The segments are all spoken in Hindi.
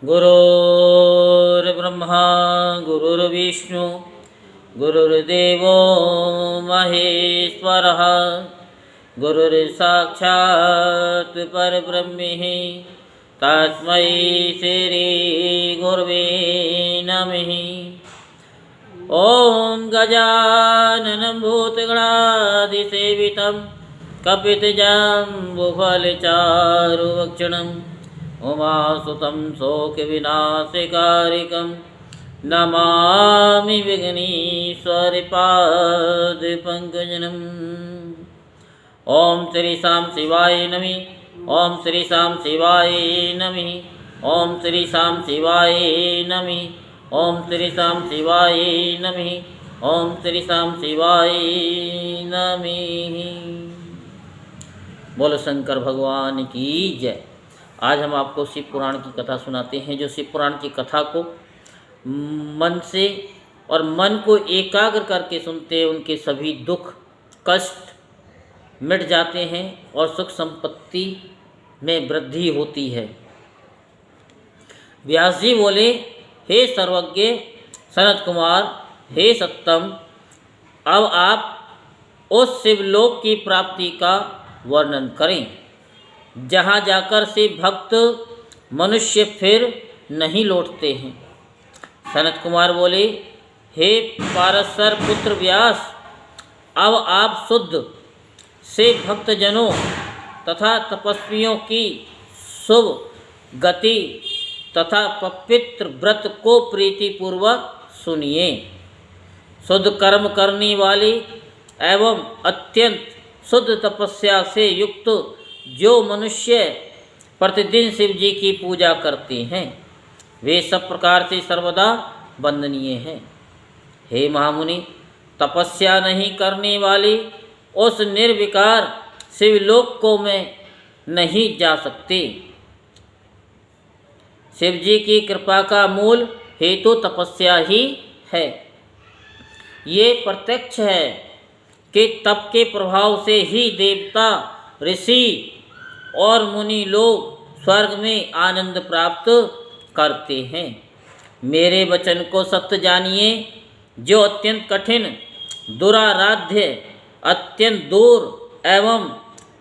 गुरुर्ब्रह्मा गुरुर्विष्णु गुरुर्देवो महेश्वरः गुरुर्साक्षात् परब्रह्म तस्मै श्री गुरवे नमः। ॐ गजाननं भूतगणाधिसेवितं कपितजम्बुफलचारुभक्षणं उमासुतं शोकविनाशकारिकं नमामि विघ्नेश्वरपादपङ्कजम्। ॐ श्री शाम शिवाय नमः। ॐ श्री शाम शिवाय नमः। ॐ श्री शाम शिवाय नमः। ॐ श्री शाम शिवाय नमः। ॐ श्री शाम शिवाय नमः। बोलो शंकर भगवान की जय। आज हम आपको शिव पुराण की कथा सुनाते हैं। जो शिव पुराण की कथा को मन से और मन को एकाग्र करके सुनते हैं, उनके सभी दुख कष्ट मिट जाते हैं और सुख संपत्ति में वृद्धि होती है। व्यास जी बोले, हे सर्वज्ञ सनत कुमार, हे सत्तम, अब आप उस शिवलोक की प्राप्ति का वर्णन करें जहाँ जाकर से भक्त मनुष्य फिर नहीं लौटते हैं। सनत कुमार बोले, हे पारसर पुत्र व्यास, अब आप शुद्ध से भक्तजनों तथा तपस्वियों की शुभ गति तथा पवित्र व्रत को प्रीतिपूर्वक सुनिए। शुद्ध कर्म करने वाले एवं अत्यंत शुद्ध तपस्या से युक्त जो मनुष्य प्रतिदिन शिव जी की पूजा करते हैं, वे सब प्रकार से सर्वदा वंदनीय हैं। हे महामुनि, तपस्या नहीं करने वाले उस निर्विकार शिवलोक को में नहीं जा सकते। शिव जी की कृपा का मूल हेतु तपस्या ही है। ये प्रत्यक्ष है कि तप के प्रभाव से ही देवता, ऋषि और मुनि लोग स्वर्ग में आनंद प्राप्त करते हैं। मेरे वचन को सत्य जानिए। जो अत्यंत कठिन, दुराराध्य, अत्यंत दूर एवं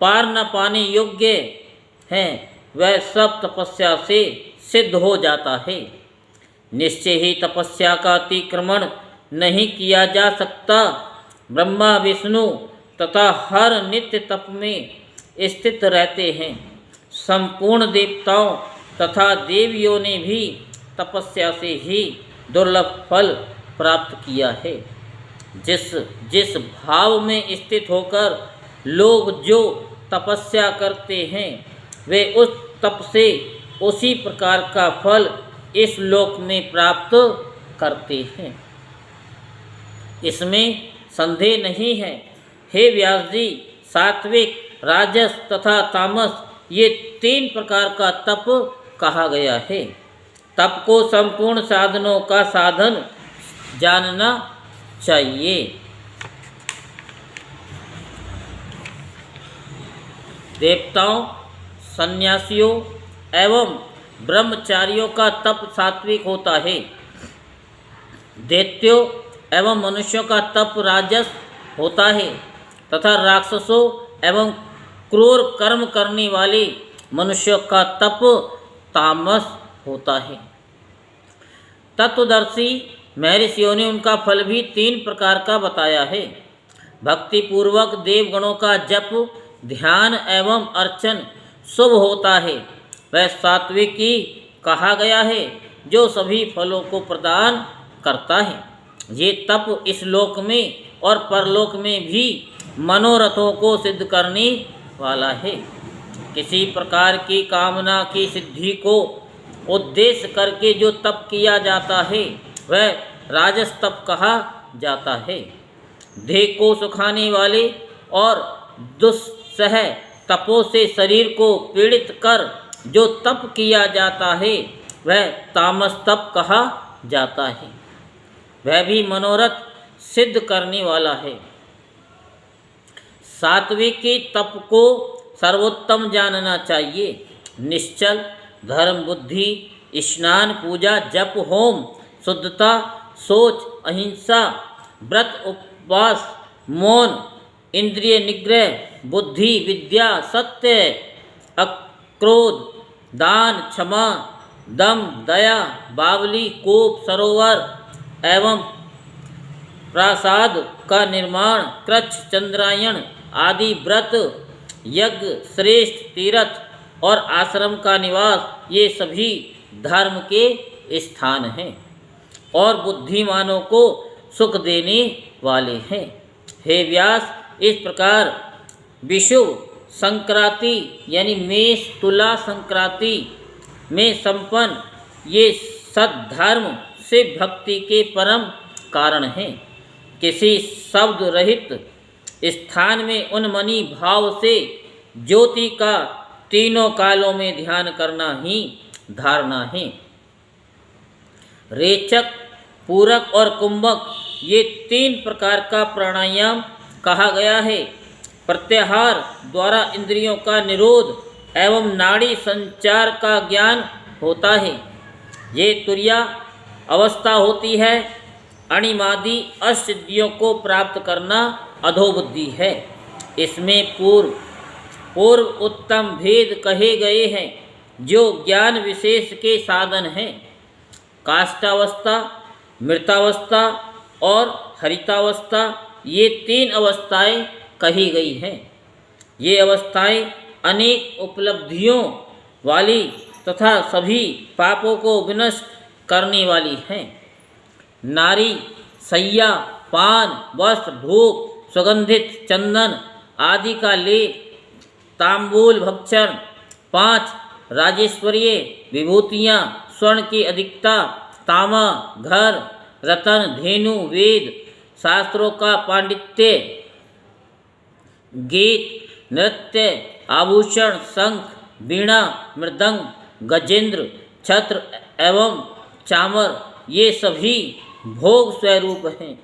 पार न पाने योग्य हैं, वह सब तपस्या से सिद्ध हो जाता है। निश्चय ही तपस्या का अतिक्रमण नहीं किया जा सकता। ब्रह्मा, विष्णु तथा हर नित्य तप में स्थित रहते हैं। संपूर्ण देवताओं तथा देवियों ने भी तपस्या से ही दुर्लभ फल प्राप्त किया है। जिस भाव में स्थित होकर लोग जो तपस्या करते हैं, वे उस तप से उसी प्रकार का फल इस लोक में प्राप्त करते हैं, इसमें संदेह नहीं है। हे व्यास जी, सात्विक, राजस तथा तामस, ये 3 प्रकार का तप कहा गया है। तप को संपूर्ण साधनों का साधन जानना चाहिए। देवताओं, सन्यासियों एवं ब्रह्मचारियों का तप सात्विक होता है। दैत्यों एवं मनुष्यों का तप राजस होता है तथा राक्षसों एवं क्रूर कर्म करने वाले मनुष्यों का तप तामस होता है। तत्वदर्शी महर्षियों ने उनका फल भी 3 प्रकार का बताया है। भक्ति पूर्वक देवगणों का जप, ध्यान एवं अर्चन शुभ होता है। वह सात्विकी कहा गया है, जो सभी फलों को प्रदान करता है। ये तप इस लोक में और परलोक में भी मनोरथों को सिद्ध करने वाला है। किसी प्रकार की कामना की सिद्धि को उद्देश्य करके जो तप किया जाता है, वह राजस तप कहा जाता है। देह को सुखाने वाले और दुस्सह तपों से शरीर को पीड़ित कर जो तप किया जाता है, वह तामस तप कहा जाता है। वह भी मनोरथ सिद्ध करने वाला है। सात्विक के तप को सर्वोत्तम जानना चाहिए। निश्चल, धर्म, बुद्धि स्नान, पूजा, जप, होम, शुद्धता, सोच, अहिंसा, व्रत, उपवास, मौन, इंद्रिय निग्रह, बुद्धि, विद्या, सत्य, अक्रोध, दान, क्षमा, दम, दया, बावली, कोप, सरोवर एवं प्रासाद का निर्माण, कृच्छ, चंद्रायण आदि व्रत, यज्ञ, श्रेष्ठ तीर्थ और आश्रम का निवास, ये सभी धर्म के स्थान हैं और बुद्धिमानों को सुख देने वाले हैं। हे व्यास, इस प्रकार विषुव संक्रांति यानी मेष तुला संक्रांति में संपन्न ये सद्धर्म से भक्ति के परम कारण हैं। किसी शब्द रहित स्थान में उन्मनी भाव से ज्योति का तीनों कालों में ध्यान करना ही धारणा है। रेचक, पूरक और कुंभक ये 3 प्रकार का प्राणायाम कहा गया है। प्रत्याहार द्वारा इंद्रियों का निरोध एवं नाड़ी संचार का ज्ञान होता है। ये तुर्या अवस्था होती है। अणिमादि अष्टसिद्धियों को प्राप्त करना अधोबुद्धि है। इसमें पूर्व उत्तम भेद कहे गए हैं जो ज्ञान विशेष के साधन हैं। काष्ठावस्था, मृतावस्था और हरितावस्था ये 3 अवस्थाएं कही गई हैं। ये अवस्थाएं अनेक उपलब्धियों वाली तथा सभी पापों को विनष्ट करने वाली हैं। नारी, सैया, पान, वस्त्र, धूप, सुगंधित चंदन आदि का लेप, तांबूल भक्षण, 5 राजेश्वरीय विभूतियाँ, स्वर्ण की अधिकता, तामा, घर, रतन, धेनु, वेद, शास्त्रों का पांडित्य, गीत, नृत्य, आभूषण, शंख, वीणा, मृदंग, गजेंद्र, छत्र एवं चामर ये सभी भोग स्वरूप हैं।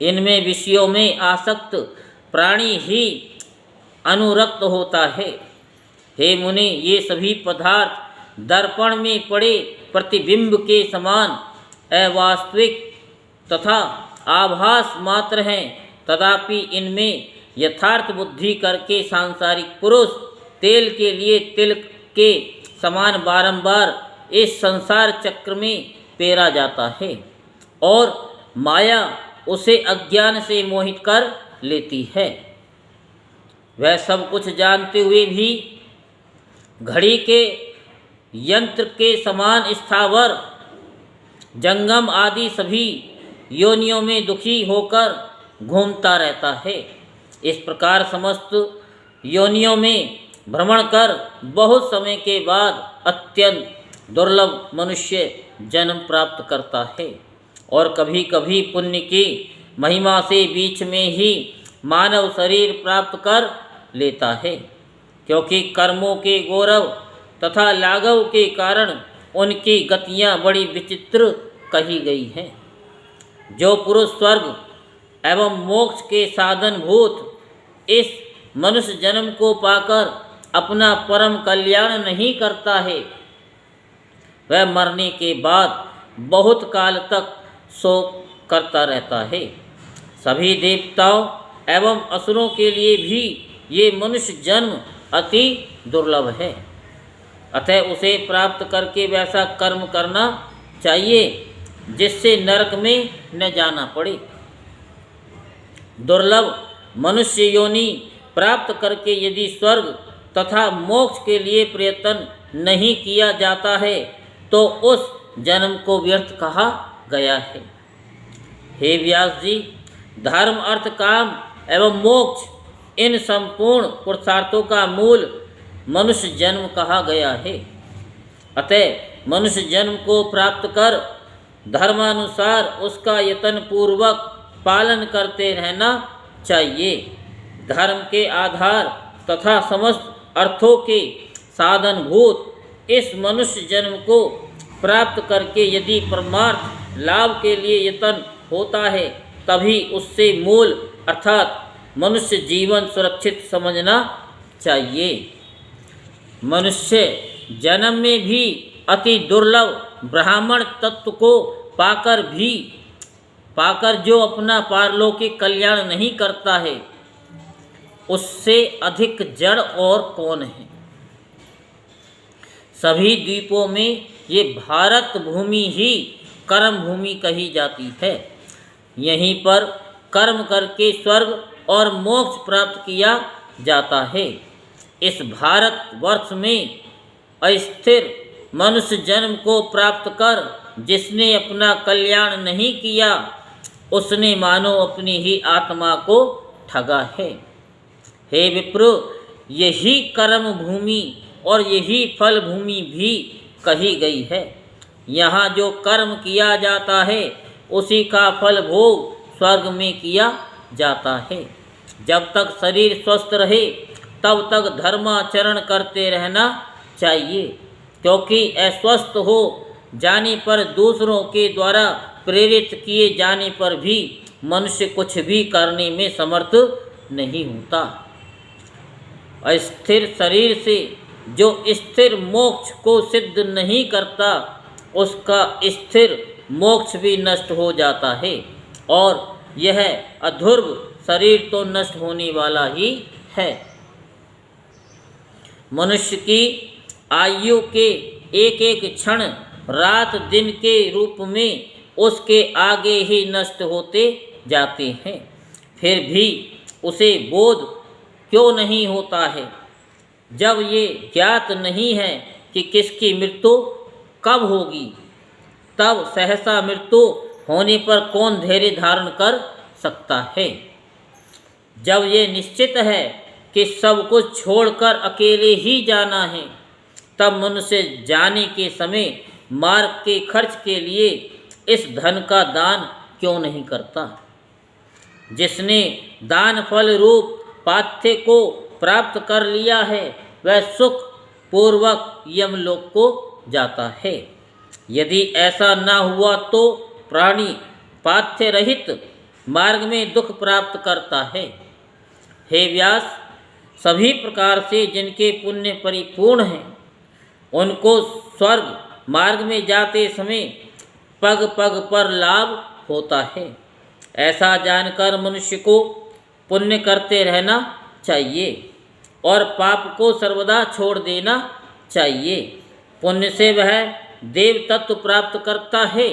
इनमें विषयों में आसक्त प्राणी ही अनुरक्त होता है। हे मुनि, ये सभी पदार्थ दर्पण में पड़े प्रतिबिंब के समान अवास्तविक तथा आभास मात्र हैं। तथापि इनमें यथार्थ बुद्धि करके सांसारिक पुरुष तेल के लिए तिल के समान बारंबार इस संसार चक्र में पेरा जाता है और माया उसे अज्ञान से मोहित कर लेती है। वह सब कुछ जानते हुए भी घड़ी के यंत्र के समान स्थावर जंगम आदि सभी योनियों में दुखी होकर घूमता रहता है। इस प्रकार समस्त योनियों में भ्रमण कर बहुत समय के बाद अत्यंत दुर्लभ मनुष्य जन्म प्राप्त करता है और कभी कभी पुण्य की महिमा से बीच में ही मानव शरीर प्राप्त कर लेता है, क्योंकि कर्मों के गौरव तथा लाघव के कारण उनकी गतियाँ बड़ी विचित्र कही गई हैं। जो पुरुष स्वर्ग एवं मोक्ष के साधन भूत इस मनुष्य जन्म को पाकर अपना परम कल्याण नहीं करता है, वह मरने के बाद बहुत काल तक शोक करता रहता है। सभी देवताओं एवं असुरों के लिए भी ये मनुष्य जन्म अति दुर्लभ है। अतः उसे प्राप्त करके वैसा कर्म करना चाहिए जिससे नरक में न जाना पड़े। दुर्लभ मनुष्य योनि प्राप्त करके यदि स्वर्ग तथा मोक्ष के लिए प्रयत्न नहीं किया जाता है तो उस जन्म को व्यर्थ कहा गया है। हे व्यास जी, धर्म, अर्थ, काम एवं मोक्ष इन संपूर्ण पुरुषार्थों का मूल मनुष्य जन्म कहा गया है। अतः मनुष्य जन्म को प्राप्त कर धर्मानुसार उसका यत्न पूर्वक पालन करते रहना चाहिए। धर्म के आधार तथा समस्त अर्थों के साधनभूत इस मनुष्य जन्म को प्राप्त करके यदि परमार्थ लाभ के लिए यत्न होता है तभी उससे मूल अर्थात मनुष्य जीवन सुरक्षित समझना चाहिए। मनुष्य जन्म में भी अति दुर्लभ ब्राह्मण तत्व को पाकर जो अपना पारलौकिक कल्याण नहीं करता है, उससे अधिक जड़ और कौन है। सभी द्वीपों में ये भारत भूमि ही कर्म भूमि कही जाती है। यहीं पर कर्म करके स्वर्ग और मोक्ष प्राप्त किया जाता है। इस भारत वर्ष में अस्थिर मनुष्य जन्म को प्राप्त कर जिसने अपना कल्याण नहीं किया, उसने मानो अपनी ही आत्मा को ठगा है। हे विप्र, यही कर्म भूमि और यही फल भूमि भी कही गई है। यहाँ जो कर्म किया जाता है उसी का फल भोग स्वर्ग में किया जाता है। जब तक शरीर स्वस्थ रहे तब तक धर्माचरण करते रहना चाहिए, क्योंकि अस्वस्थ हो जाने पर दूसरों के द्वारा प्रेरित किए जाने पर भी मनुष्य कुछ भी करने में समर्थ नहीं होता। अस्थिर शरीर से जो स्थिर मोक्ष को सिद्ध नहीं करता, उसका स्थिर मोक्ष भी नष्ट हो जाता है, और यह अध्रुव शरीर तो नष्ट होने वाला ही है। मनुष्य की आयु के एक एक क्षण रात दिन के रूप में उसके आगे ही नष्ट होते जाते हैं, फिर भी उसे बोध क्यों नहीं होता है? जब ये ज्ञात नहीं है कि किसकी मृत्यु कब होगी, तब सहसा मृत्यु होने पर कौन धैर्य धारण कर सकता है? जब ये निश्चित है कि सब कुछ छोड़कर अकेले ही जाना है, तब मनुष्य जाने के समय मार्ग के खर्च के लिए इस धन का दान क्यों नहीं करता? जिसने दान फल रूप पाथ्य को प्राप्त कर लिया है, वह सुख पूर्वक यमलोक को जाता है। यदि ऐसा न हुआ तो प्राणी पाथ्य रहित मार्ग में दुख प्राप्त करता है। हे व्यास, सभी प्रकार से जिनके पुण्य परिपूर्ण हैं, उनको स्वर्ग मार्ग में जाते समय पग पग पर लाभ होता है। ऐसा जानकर मनुष्य को पुण्य करते रहना चाहिए और पाप को सर्वदा छोड़ देना चाहिए। पुण्य से वह देव तत्व प्राप्त करता है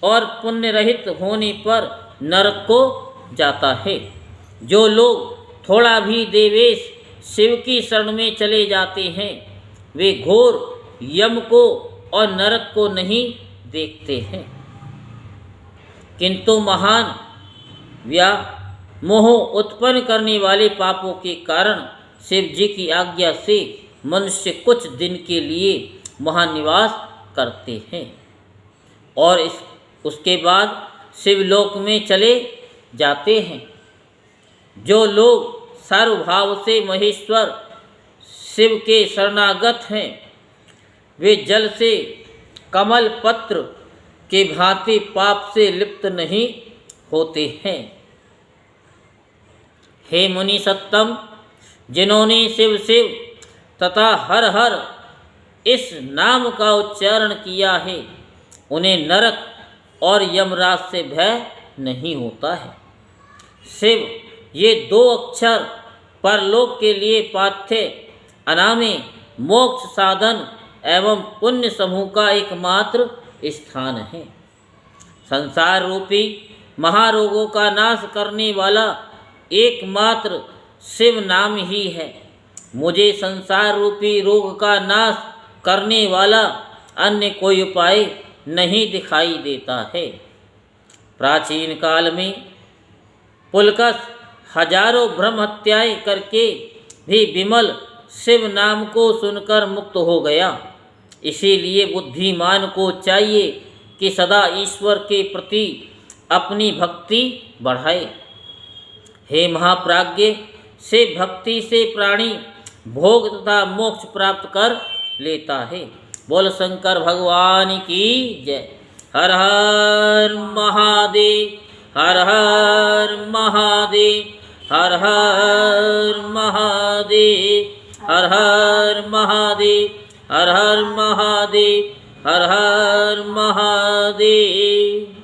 और पुण्य रहित होने पर नरक को जाता है। जो लोग थोड़ा भी देवेश शिव की शरण में चले जाते हैं, वे घोर यम को और नरक को नहीं देखते हैं, किंतु महान व्यामोह उत्पन्न करने वाले पापों के कारण शिव जी की आज्ञा से मनुष्य कुछ दिन के लिए वहाँ निवास करते हैं और उसके बाद शिवलोक में चले जाते हैं। जो लोग सर्वभाव से महेश्वर शिव के शरणागत हैं, वे जल से कमल पत्र के भांति पाप से लिप्त नहीं होते हैं। हे मुनि सत्तम, जिन्होंने शिव शिव तथा हर हर इस नाम का उच्चारण किया है, उन्हें नरक और यमराज से भय नहीं होता है। शिव ये दो अक्षर परलोक के लिए पाथ्य अनामे मोक्ष साधन एवं पुण्य समूह का एकमात्र स्थान है। संसार रूपी महारोगों का नाश करने वाला एकमात्र शिव नाम ही है। मुझे संसार रूपी रोग का नाश करने वाला अन्य कोई उपाय नहीं दिखाई देता है। प्राचीन काल में पुलकस हजारों ब्रह्म हत्याएं करके भी विमल शिव नाम को सुनकर मुक्त हो गया। इसीलिए बुद्धिमान को चाहिए कि सदा ईश्वर के प्रति अपनी भक्ति बढ़ाए। हे महाप्राज्ञ, से भक्ति से प्राणी भोग तथा मोक्ष प्राप्त कर लेता है। बोल शंकर भगवान की जय। हर हर महादेव, हर हर महादेव, हर हर महादेव, हर हर महादेव, हर हर महादेव, हर हर महादेव।